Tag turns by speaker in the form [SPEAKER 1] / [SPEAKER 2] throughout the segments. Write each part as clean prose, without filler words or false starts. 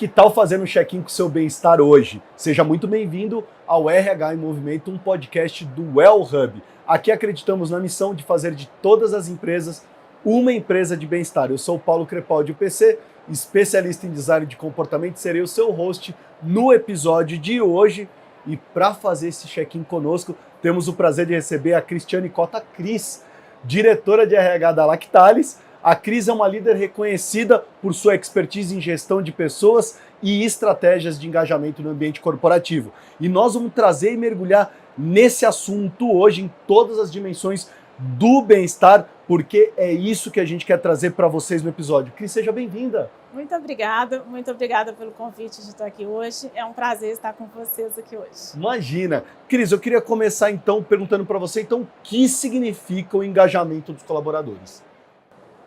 [SPEAKER 1] Que tal fazer um check-in com o seu bem-estar hoje? Seja muito bem-vindo ao RH em Movimento, um podcast do Well Hub. Aqui acreditamos na missão de fazer de todas as empresas uma empresa de bem-estar. Eu sou o Paulo Crepaldi, UPC, especialista em design de comportamento, serei o seu host no episódio de hoje. E para fazer esse check-in conosco, temos o prazer de receber a Cristiane Cota Cris, diretora de RH da Lactalis. A Cris é uma líder reconhecida por sua expertise em gestão de pessoas e estratégias de engajamento no ambiente corporativo. E nós vamos trazer e mergulhar nesse assunto hoje, em todas as dimensões do bem-estar, porque é isso que a gente quer trazer para vocês no episódio. Cris, seja bem-vinda.
[SPEAKER 2] Muito obrigada pelo convite de estar aqui hoje. É um prazer estar com vocês aqui hoje.
[SPEAKER 1] Imagina. Cris, eu queria começar então perguntando para você, então, o que significa o engajamento dos colaboradores?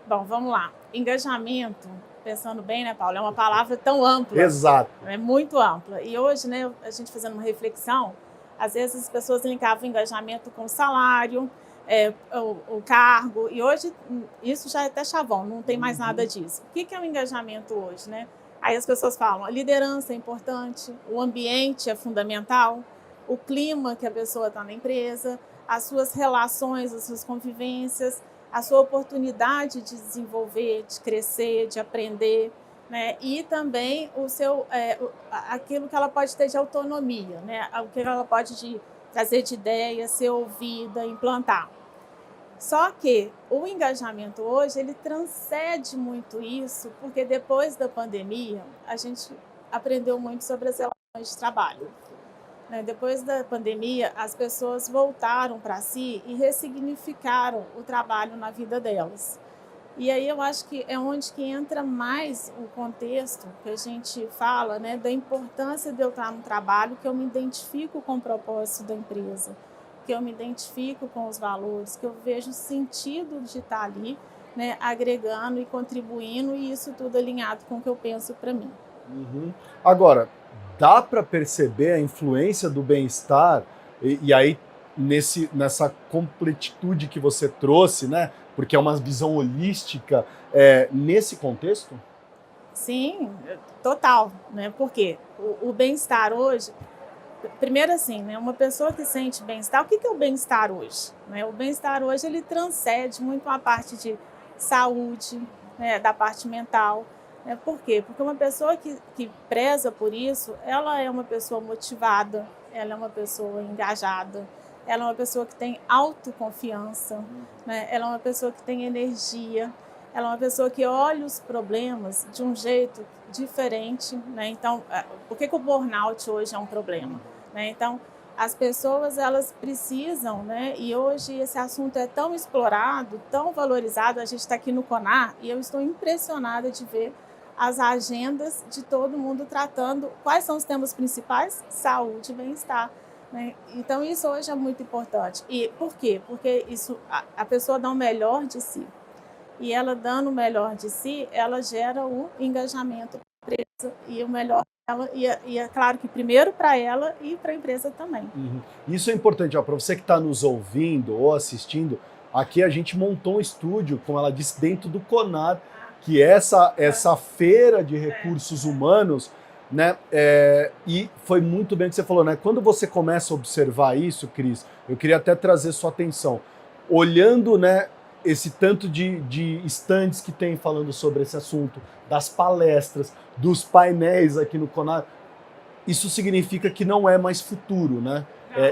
[SPEAKER 2] Bom, vamos lá. Engajamento, pensando bem, né, Paulo, é uma palavra tão ampla.
[SPEAKER 1] Exato.
[SPEAKER 2] É muito ampla. E hoje, né, a gente fazendo uma reflexão, às vezes as pessoas linkavam o engajamento com o salário, o cargo, e hoje isso já é até chavão, não tem mais nada disso. O que é o engajamento hoje, né? Aí as pessoas falam, a liderança é importante, o ambiente é fundamental, o clima que a pessoa está na empresa, as suas relações, as suas convivências, a sua oportunidade de desenvolver, de crescer, de aprender, né? E também aquilo que ela pode ter de autonomia, né? O que ela pode trazer de ideia, ser ouvida, implantar. Só que o engajamento hoje, ele transcende muito isso, porque depois da pandemia, a gente aprendeu muito sobre as relações de trabalho. Depois da pandemia, as pessoas voltaram para si e ressignificaram o trabalho na vida delas. E aí eu acho que é onde que entra mais o contexto que a gente fala, né, da importância de eu estar no trabalho, que eu me identifico com o propósito da empresa, que eu me identifico com os valores, que eu vejo sentido de estar ali, né, agregando e contribuindo, e isso tudo alinhado com o que eu penso para mim.
[SPEAKER 1] Uhum. Agora, dá para perceber a influência do bem-estar e aí nessa completitude que você trouxe, né? Porque é uma visão holística nesse contexto?
[SPEAKER 2] Sim, total, né? Porque o bem-estar hoje, primeiro assim, né? Uma pessoa que sente bem-estar, o que é o bem-estar hoje? O bem-estar hoje, ele transcende muito a parte de saúde, né? Da parte mental. Por quê? Porque uma pessoa que preza por isso, ela é uma pessoa motivada, ela é uma pessoa engajada, ela é uma pessoa que tem autoconfiança, né? Ela é uma pessoa que tem energia, ela é uma pessoa que olha os problemas de um jeito diferente, né? Então, por que o burnout hoje é um problema? Então, as pessoas, elas precisam, né? E hoje esse assunto é tão explorado, tão valorizado, a gente está aqui no CONAR e eu estou impressionada de ver as agendas de todo mundo tratando quais são os temas principais? Saúde e bem-estar. Né? Então, isso hoje é muito importante. E por quê? Porque isso, a pessoa dá o melhor de si. E ela dando o melhor de si, ela gera o engajamento para a empresa e o melhor dela. E é claro que primeiro para ela e para a empresa também.
[SPEAKER 1] Uhum. Isso é importante, para você que está nos ouvindo ou assistindo, aqui a gente montou um estúdio, como ela disse, dentro do CONAR, que é essa feira de recursos humanos, né? E foi muito bem o que você falou, né? Quando você começa a observar isso, Cris, eu queria até trazer sua atenção. Olhando, né, esse tanto de stands que tem falando sobre esse assunto, das palestras, dos painéis aqui no CONAR, isso significa que não é mais futuro, né?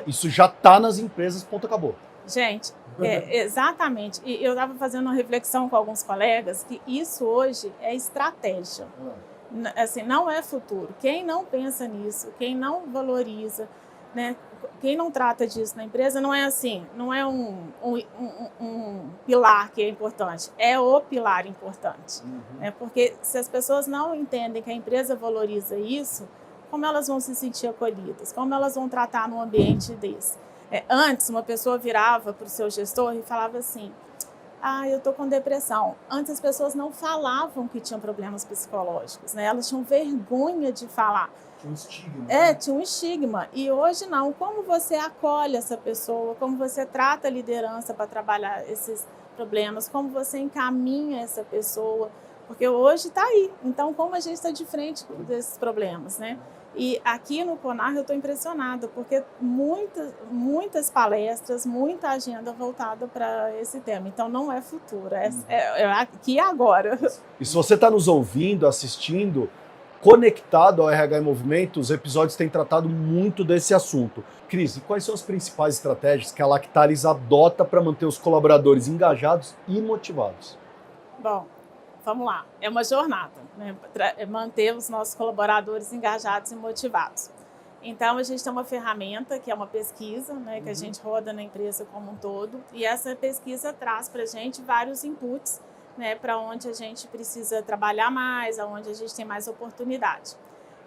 [SPEAKER 1] Isso já está nas empresas, ponto, acabou.
[SPEAKER 2] Gente, exatamente. E eu estava fazendo uma reflexão com alguns colegas que isso hoje é estratégia. Assim, não é futuro. Quem não pensa nisso, quem não valoriza, né, quem não trata disso na empresa, não é assim, não é um pilar que é importante, é o pilar importante. Porque se as pessoas não entendem que a empresa valoriza isso, como elas vão se sentir acolhidas? Como elas vão tratar num ambiente desse? Antes, uma pessoa virava para o seu gestor e falava assim, eu estou com depressão. Antes as pessoas não falavam que tinham problemas psicológicos, né? Elas tinham vergonha de falar.
[SPEAKER 1] Tinha um estigma.
[SPEAKER 2] Tinha um estigma. E hoje não. Como você acolhe essa pessoa, como você trata a liderança para trabalhar esses problemas, como você encaminha essa pessoa, Porque hoje está aí. Então, como a gente está de frente desses problemas, né? E aqui no CONAR eu estou impressionada, porque muitas palestras, muita agenda voltada para esse tema. Então, não é futuro, é aqui e agora.
[SPEAKER 1] E se você está nos ouvindo, assistindo, conectado ao RH em Movimento, os episódios têm tratado muito desse assunto. Cris, e quais são as principais estratégias que a Lactalis adota para manter os colaboradores engajados e motivados?
[SPEAKER 2] Bom, vamos lá. É uma jornada, né? Manter os nossos colaboradores engajados e motivados. Então, a gente tem uma ferramenta, que é uma pesquisa, né, que a gente roda na empresa como um todo, e essa pesquisa traz para a gente vários inputs, né, para onde a gente precisa trabalhar mais, aonde a gente tem mais oportunidade.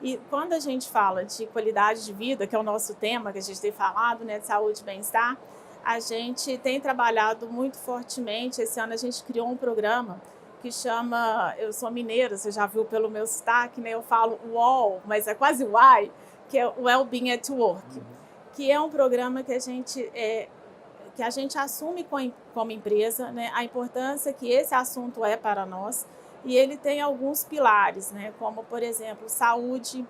[SPEAKER 2] E quando a gente fala de qualidade de vida, que é o nosso tema que a gente tem falado, né, de saúde e bem-estar, a gente tem trabalhado muito fortemente. Esse ano a gente criou um programa que chama, eu sou mineira, você já viu pelo meu sotaque, né, eu falo UOL, mas é quase WAI, que é o Wellbeing at Work, que é um programa que a gente assume como empresa, né, a importância que esse assunto é para nós, e ele tem alguns pilares, né, como, por exemplo, saúde,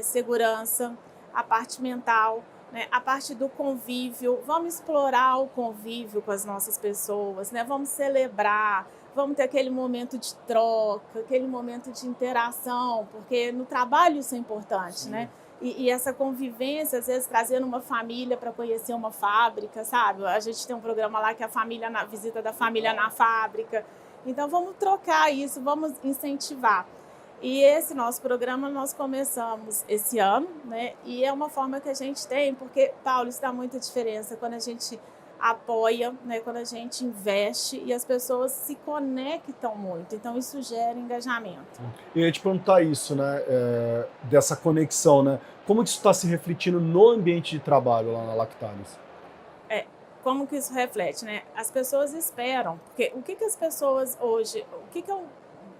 [SPEAKER 2] segurança, a parte mental, né, a parte do convívio. Vamos explorar o convívio com as nossas pessoas, né, vamos celebrar, vamos ter aquele momento de troca, aquele momento de interação, porque no trabalho isso é importante, sim, né? E essa convivência, às vezes, trazendo uma família para conhecer uma fábrica, sabe? A gente tem um programa lá que é a visita da família na fábrica. Então, vamos trocar isso, vamos incentivar. E esse nosso programa nós começamos esse ano, né? E é uma forma que a gente tem, porque, Paulo, isso dá muita diferença quando a gente apoia, né, quando a gente investe e as pessoas se conectam muito. Então, isso gera engajamento.
[SPEAKER 1] Eu ia te perguntar isso, né, dessa conexão, né? Como que isso está se refletindo no ambiente de trabalho lá na Lactalis?
[SPEAKER 2] Como que isso reflete, né? As pessoas esperam, porque o que as pessoas hoje, o que eu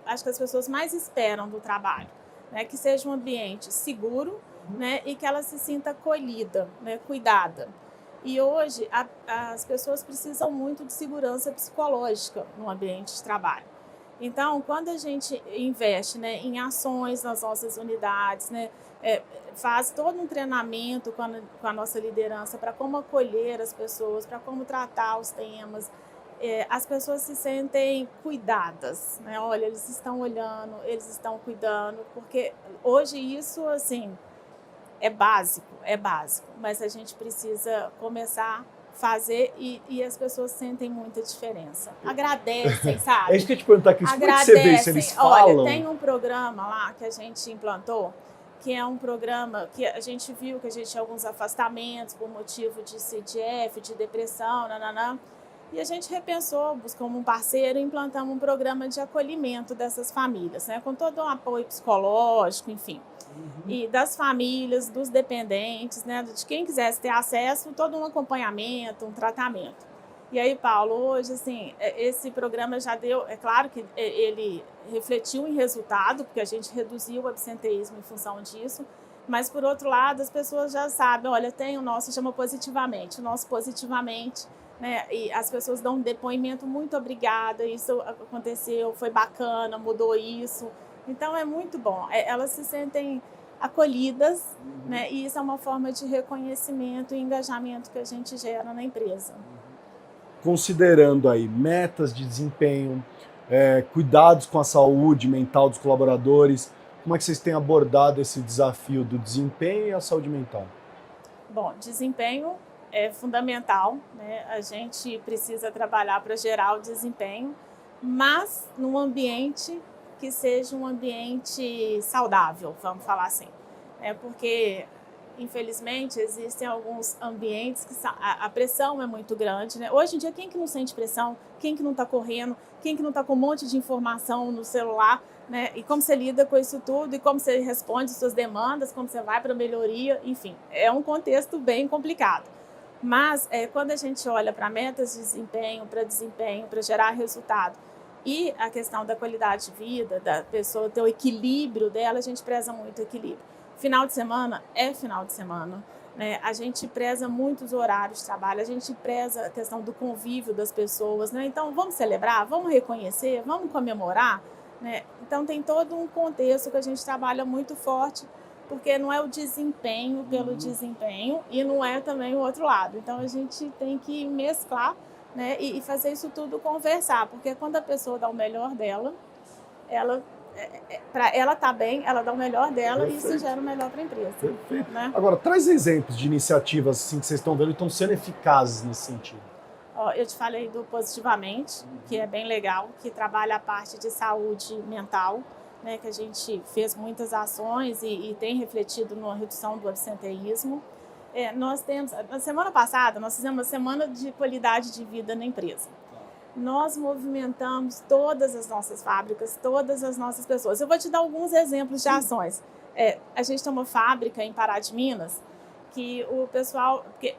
[SPEAKER 2] acho que as pessoas mais esperam do trabalho, né? Que seja um ambiente seguro, né? E que ela se sinta acolhida, né? Cuidada. E hoje as pessoas precisam muito de segurança psicológica no ambiente de trabalho. Então, quando a gente investe, né, em ações nas nossas unidades, né, faz todo um treinamento com a nossa liderança para como acolher as pessoas, para como tratar os temas, as pessoas se sentem cuidadas, né? Olha, eles estão olhando, eles estão cuidando, porque hoje isso, assim, é básico, mas a gente precisa começar a fazer e as pessoas sentem muita diferença. Agradecem, sabe?
[SPEAKER 1] É isso que eu ia te perguntar, Cris, como é que você vê isso? Eles falam?
[SPEAKER 2] Olha, tem um programa lá que a gente implantou, que é um programa que a gente viu que a gente tinha alguns afastamentos por motivo de CDF, de depressão, nananã, e a gente repensou, buscamos um parceiro e implantamos um programa de acolhimento dessas famílias, né, com todo um apoio psicológico, enfim. E das famílias, dos dependentes, né, de quem quisesse ter acesso, todo um acompanhamento, um tratamento. E aí, Paulo, hoje, assim, esse programa já deu, é claro que ele refletiu em resultado, porque a gente reduziu o absenteísmo em função disso, mas, por outro lado, as pessoas já sabem, olha, tem o nosso, chama Positivamente, o nosso Positivamente, né, e as pessoas dão um depoimento, muito obrigada, isso aconteceu, foi bacana, mudou isso. Então, é muito bom. Elas se sentem acolhidas, né? E isso é uma forma de reconhecimento e engajamento que a gente gera na empresa.
[SPEAKER 1] Considerando aí metas de desempenho, cuidados com a saúde mental dos colaboradores, como é que vocês têm abordado esse desafio do desempenho e a saúde mental?
[SPEAKER 2] Bom, desempenho é fundamental, né? A gente precisa trabalhar para gerar o desempenho, mas num ambiente que seja um ambiente saudável, vamos falar assim. Porque, infelizmente, existem alguns ambientes que a pressão é muito grande, né? Hoje em dia, quem que não sente pressão? Quem que não está correndo? Quem que não está com um monte de informação no celular? Né? E como você lida com isso tudo? E como você responde suas demandas? Como você vai para a melhoria? Enfim, é um contexto bem complicado. Mas, quando a gente olha para metas de desempenho, para gerar resultado, e a questão da qualidade de vida, da pessoa ter o equilíbrio dela, a gente preza muito o equilíbrio. Final de semana é final de semana, né? A gente preza muito os horários de trabalho, a gente preza a questão do convívio das pessoas, né? Então, vamos celebrar, vamos reconhecer, vamos comemorar, né? Então tem todo um contexto que a gente trabalha muito forte, porque não é o desempenho pelo desempenho e não é também o outro lado. Então a gente tem que mesclar, né, e fazer isso tudo conversar, porque quando a pessoa dá o melhor dela, ela para ela tá bem, ela dá o melhor dela e isso gera o melhor para a empresa.
[SPEAKER 1] Perfeito.
[SPEAKER 2] Né?
[SPEAKER 1] Agora, traz exemplos de iniciativas assim, que vocês estão vendo e estão sendo eficazes nesse sentido.
[SPEAKER 2] Ó, eu te falei do Positivamente, que é bem legal, que trabalha a parte de saúde mental, né, que a gente fez muitas ações e tem refletido na redução do absenteísmo. Nós temos, na semana passada, nós fizemos uma semana de qualidade de vida na empresa. Nós movimentamos todas as nossas fábricas, todas as nossas pessoas. Eu vou te dar alguns exemplos de ações. A gente tem uma fábrica em Pará de Minas que o pessoal... Porque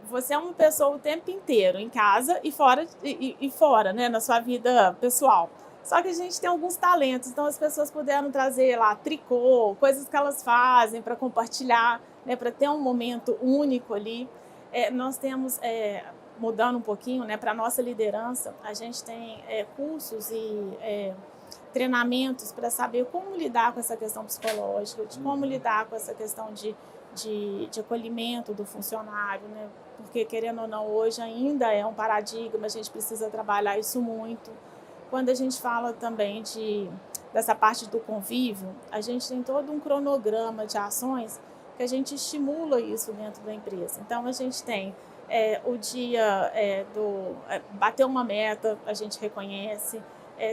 [SPEAKER 2] você é uma pessoa o tempo inteiro, em casa e fora, né, na sua vida pessoal. Só que a gente tem alguns talentos, então as pessoas puderam trazer lá tricô, coisas que elas fazem para compartilhar, né, para ter um momento único ali. Nós temos... mudando um pouquinho, né, para a nossa liderança, a gente tem cursos e treinamentos para saber como lidar com essa questão psicológica, de como lidar com essa questão de acolhimento do funcionário, né, porque, querendo ou não, hoje ainda é um paradigma, a gente precisa trabalhar isso muito. Quando a gente fala também dessa parte do convívio, a gente tem todo um cronograma de ações que a gente estimula isso dentro da empresa. Então, a gente tem o dia do bater uma meta, a gente reconhece,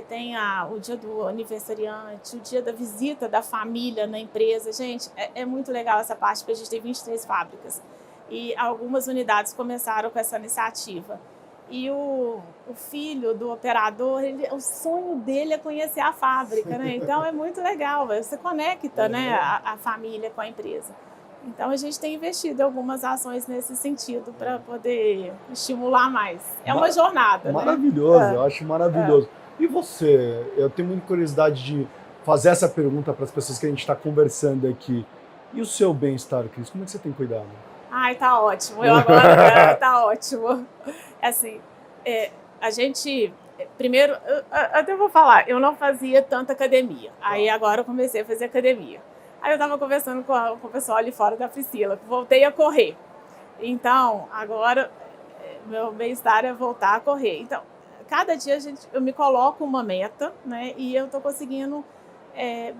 [SPEAKER 2] tem o dia do aniversariante, o dia da visita da família na empresa. Gente, é muito legal essa parte, porque a gente tem 23 fábricas e algumas unidades começaram com essa iniciativa. E o filho do operador, o sonho dele é conhecer a fábrica, né? Então é muito legal, você conecta, né, a família com a empresa. Então, a gente tem investido em algumas ações nesse sentido para poder estimular mais. É uma jornada.
[SPEAKER 1] Maravilhoso,
[SPEAKER 2] né?
[SPEAKER 1] Eu acho maravilhoso. E você? Eu tenho muita curiosidade de fazer essa pergunta para as pessoas que a gente está conversando aqui. E o seu bem-estar, Cris? Como é que você tem cuidado?
[SPEAKER 2] Ai, tá ótimo. Eu agora tá ótimo. Assim, a gente... Primeiro, eu até vou falar, eu não fazia tanta academia. Aí agora eu comecei a fazer academia. Aí eu estava conversando com o pessoal ali fora da Priscila, voltei a correr. Então, agora, meu bem-estar é voltar a correr. Então, cada dia eu me coloco uma meta, né? E eu estou conseguindo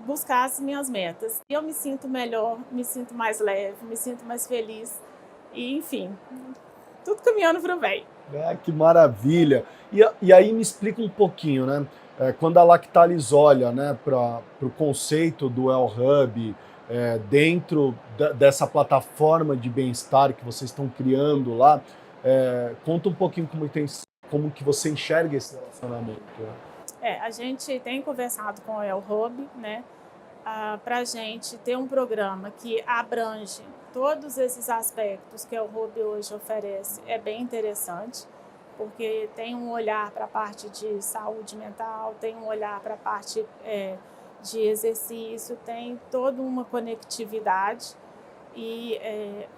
[SPEAKER 2] buscar as minhas metas. E eu me sinto melhor, me sinto mais leve, me sinto mais feliz. E, enfim, tudo caminhando para o bem.
[SPEAKER 1] Que maravilha! E aí me explica um pouquinho, né? Quando a Lactalis olha, né, para o conceito do Well Hub, dentro dessa plataforma de bem-estar que vocês estão criando lá, conta um pouquinho como que você enxerga esse relacionamento.
[SPEAKER 2] A gente tem conversado com o Well Hub, né, para a gente ter um programa que abrange todos esses aspectos que o Hub hoje oferece. É bem interessante, porque tem um olhar para a parte de saúde mental, tem um olhar para a parte de exercício, tem toda uma conectividade. E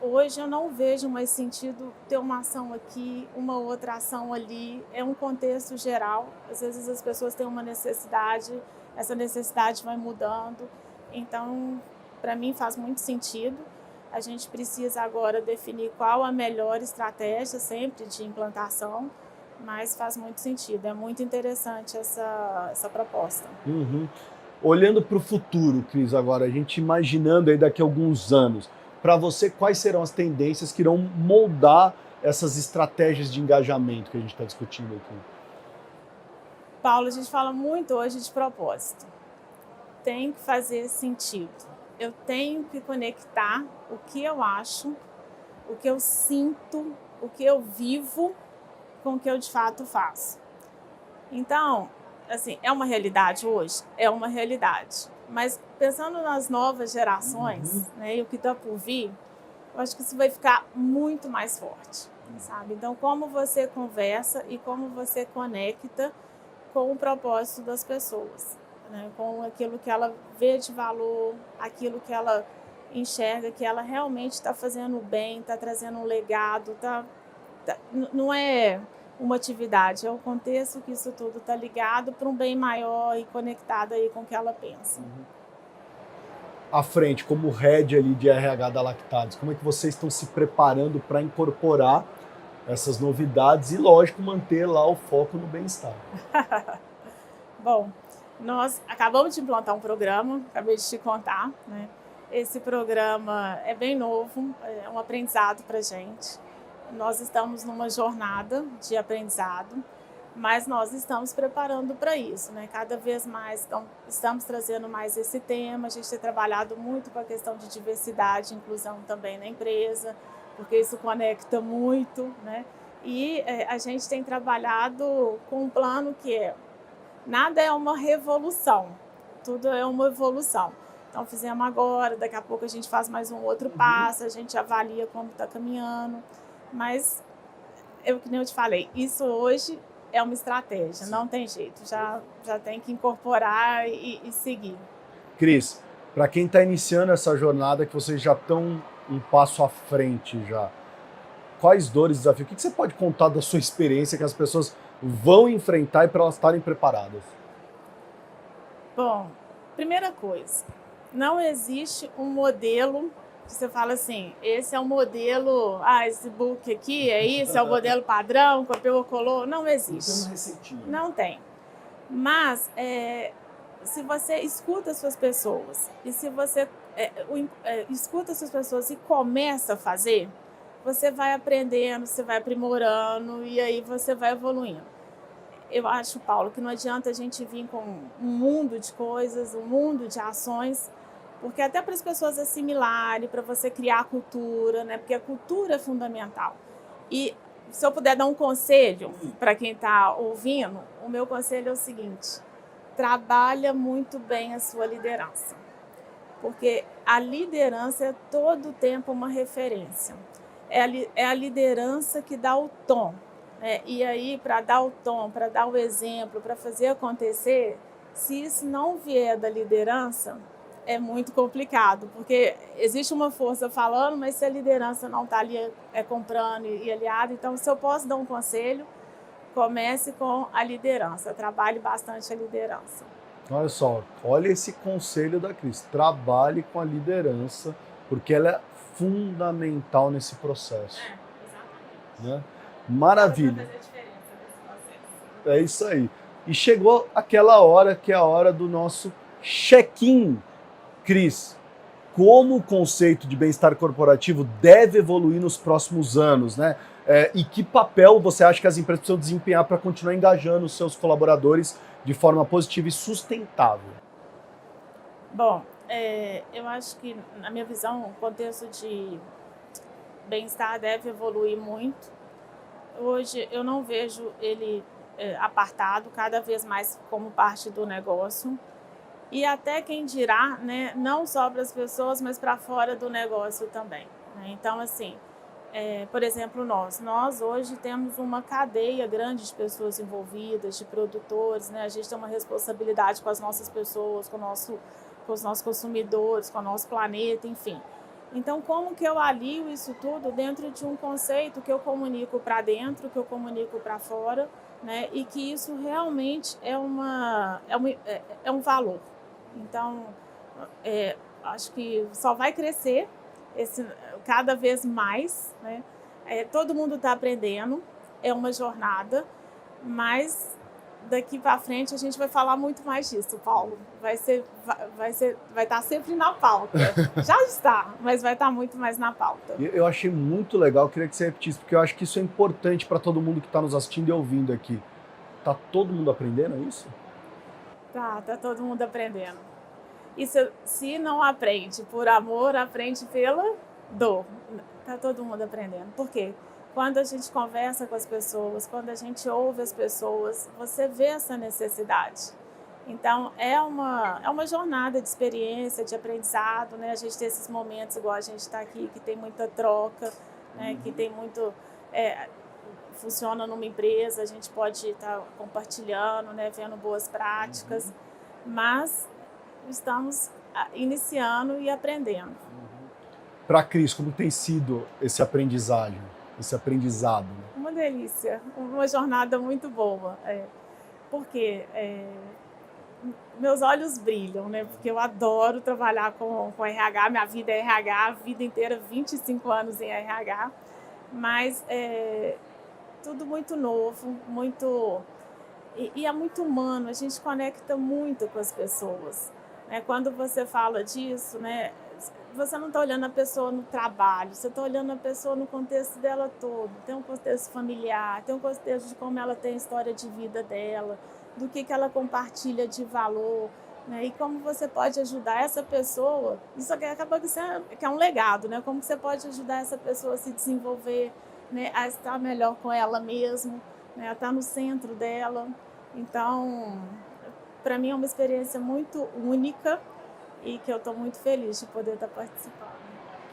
[SPEAKER 2] hoje eu não vejo mais sentido ter uma ação aqui, uma outra ação ali. É um contexto geral. Às vezes as pessoas têm uma necessidade, essa necessidade vai mudando. Então, para mim faz muito sentido. A gente precisa agora definir qual a melhor estratégia sempre de implantação, mas faz muito sentido. É muito interessante essa proposta.
[SPEAKER 1] Uhum. Olhando para o futuro, Cris, agora, a gente imaginando aí daqui a alguns anos, para você, quais serão as tendências que irão moldar essas estratégias de engajamento que a gente está discutindo aqui?
[SPEAKER 2] Paulo, a gente fala muito hoje de propósito. Tem que fazer sentido. Eu tenho que conectar o que eu acho, o que eu sinto, o que eu vivo com o que eu de fato faço. Então, assim, é uma realidade hoje? É uma realidade. Mas pensando nas novas gerações, né, e o que está por vir, eu acho que isso vai ficar muito mais forte, sabe? Então, como você conversa e como você conecta com o propósito das pessoas, né, com aquilo que ela vê de valor, aquilo que ela enxerga, que ela realmente está fazendo bem, está trazendo um legado, não é uma atividade, é o contexto que isso tudo está ligado para um bem maior e conectado aí com o que ela pensa.
[SPEAKER 1] À frente, como head ali de RH da Lactalis, como é que vocês estão se preparando para incorporar essas novidades e, lógico, manter lá o foco no bem-estar?
[SPEAKER 2] Bom, nós acabamos de implantar um programa, acabei de te contar, né? Esse programa é bem novo, é um aprendizado para a gente. Nós estamos numa jornada de aprendizado, mas nós estamos preparando para isso, né? Cada vez mais estamos trazendo mais esse tema. A gente tem trabalhado muito com a questão de diversidade e inclusão também na empresa, porque isso conecta muito, né? E a gente tem trabalhado com um plano que nada é uma revolução, tudo é uma evolução. Então fizemos agora, daqui a pouco a gente faz mais um outro passo, a gente avalia como está caminhando, mas que nem eu te falei, isso hoje é uma estratégia, não tem jeito, já tem que incorporar e seguir.
[SPEAKER 1] Cris, para quem está iniciando essa jornada, que vocês já estão um passo à frente já, quais dores, desafios, o que você pode contar da sua experiência que as pessoas vão enfrentar e para elas estarem preparadas?
[SPEAKER 2] Bom, primeira coisa, não existe um modelo que você fala assim, esse é o modelo, esse book aqui é isso, é o modelo padrão, copiou, colou, não existe. Não tem. Mas se você escuta as suas pessoas e se você escuta as suas pessoas e começa a fazer, você vai aprendendo, você vai aprimorando e aí você vai evoluindo. Eu acho, Paulo, que não adianta a gente vir com um mundo de coisas, um mundo de ações, porque até para as pessoas assimilarem, para você criar cultura, né? Porque a cultura é fundamental. E se eu puder dar um conselho para quem está ouvindo, o meu conselho é o seguinte: trabalha muito bem a sua liderança, porque a liderança é todo o tempo uma referência. É a liderança que dá o tom. E aí, para dar o tom, para dar o exemplo, para fazer acontecer, se isso não vier da liderança, é muito complicado, porque existe uma força falando, mas se a liderança não está ali comprando e aliada, então se eu posso dar um conselho, comece com a liderança, trabalhe bastante a liderança.
[SPEAKER 1] Olha só, olha esse conselho da Cris, trabalhe com a liderança, porque ela é fundamental nesse processo.
[SPEAKER 2] Exatamente.
[SPEAKER 1] Né? Maravilha. É isso aí. E chegou aquela hora que é a hora do nosso check-in. Cris, como o conceito de bem-estar corporativo deve evoluir nos próximos anos, né? E que papel você acha que as empresas precisam desempenhar para continuar engajando os seus colaboradores de forma positiva e sustentável?
[SPEAKER 2] Bom, eu acho que, na minha visão, o contexto de bem-estar deve evoluir muito. Hoje eu não vejo ele apartado, cada vez mais como parte do negócio. E até quem dirá, né, não só para as pessoas, mas para fora do negócio também. Né? Então, assim, por exemplo, nós hoje temos uma cadeia grande de pessoas envolvidas, de produtores, né? A gente tem uma responsabilidade com as nossas pessoas, com os nossos consumidores, com o nosso planeta, enfim. Então, como que eu alio isso tudo dentro de um conceito que eu comunico para dentro, que eu comunico para fora, né? E que isso realmente é um valor. Então, acho que só vai crescer cada vez mais, né? Todo mundo está aprendendo, é uma jornada, mas daqui para frente a gente vai falar muito mais disso, Paulo. Vai estar sempre na pauta. Já está, mas vai estar muito mais na pauta.
[SPEAKER 1] Eu achei muito legal, queria que você repetisse, porque eu acho que isso é importante para todo mundo que está nos assistindo e ouvindo aqui. Tá todo mundo aprendendo isso?
[SPEAKER 2] Tá todo mundo aprendendo. E se não aprende por amor, aprende pela dor. Tá todo mundo aprendendo. Por quê? Quando a gente conversa com as pessoas, quando a gente ouve as pessoas, você vê essa necessidade. Então, é uma jornada de experiência, de aprendizado, né? A gente tem esses momentos, igual a gente está aqui, que tem muita troca, né? Que tem muito... funciona numa empresa, a gente pode estar compartilhando, né? Vendo boas práticas, mas estamos iniciando e aprendendo.
[SPEAKER 1] Para a Cris, como tem sido esse aprendizado? Né?
[SPEAKER 2] Uma delícia, uma jornada muito boa. Porque meus olhos brilham, né? Porque eu adoro trabalhar com RH, minha vida é RH, a vida inteira, 25 anos em RH, mas tudo muito novo, muito... E é muito humano, a gente conecta muito com as pessoas. Né? Quando você fala disso, né, você não está olhando a pessoa no trabalho, você está olhando a pessoa no contexto dela todo. Tem um contexto familiar, tem um contexto de como ela tem a história de vida dela, do que ela compartilha de valor, né? E como você pode ajudar essa pessoa. Isso acaba que é um legado, né? Como você pode ajudar essa pessoa a se desenvolver, né? A estar melhor com ela mesma, né? A estar no centro dela. Então, para mim é uma experiência muito única e que eu estou muito feliz de poder estar participando.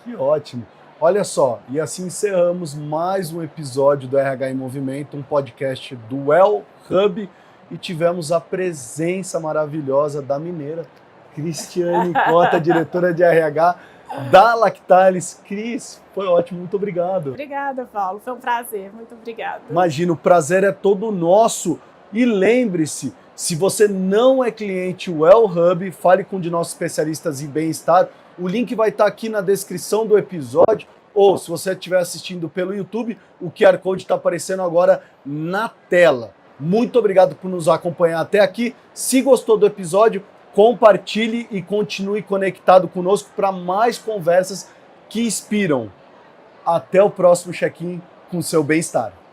[SPEAKER 1] Que ótimo! Olha só, e assim encerramos mais um episódio do RH em Movimento, um podcast do Well Hub, e tivemos a presença maravilhosa da mineira Cristiane Cota, diretora de RH da Lactalis. Cris, foi ótimo, muito obrigado.
[SPEAKER 2] Obrigada, Paulo, foi um prazer, muito obrigada.
[SPEAKER 1] Imagina, o prazer é todo nosso. E lembre-se, se você não é cliente Well Hub, fale com um de nossos especialistas em bem-estar. O link vai estar aqui na descrição do episódio, ou se você estiver assistindo pelo YouTube, o QR Code está aparecendo agora na tela. Muito obrigado por nos acompanhar até aqui. Se gostou do episódio, compartilhe e continue conectado conosco para mais conversas que inspiram. Até o próximo check-in com seu bem-estar.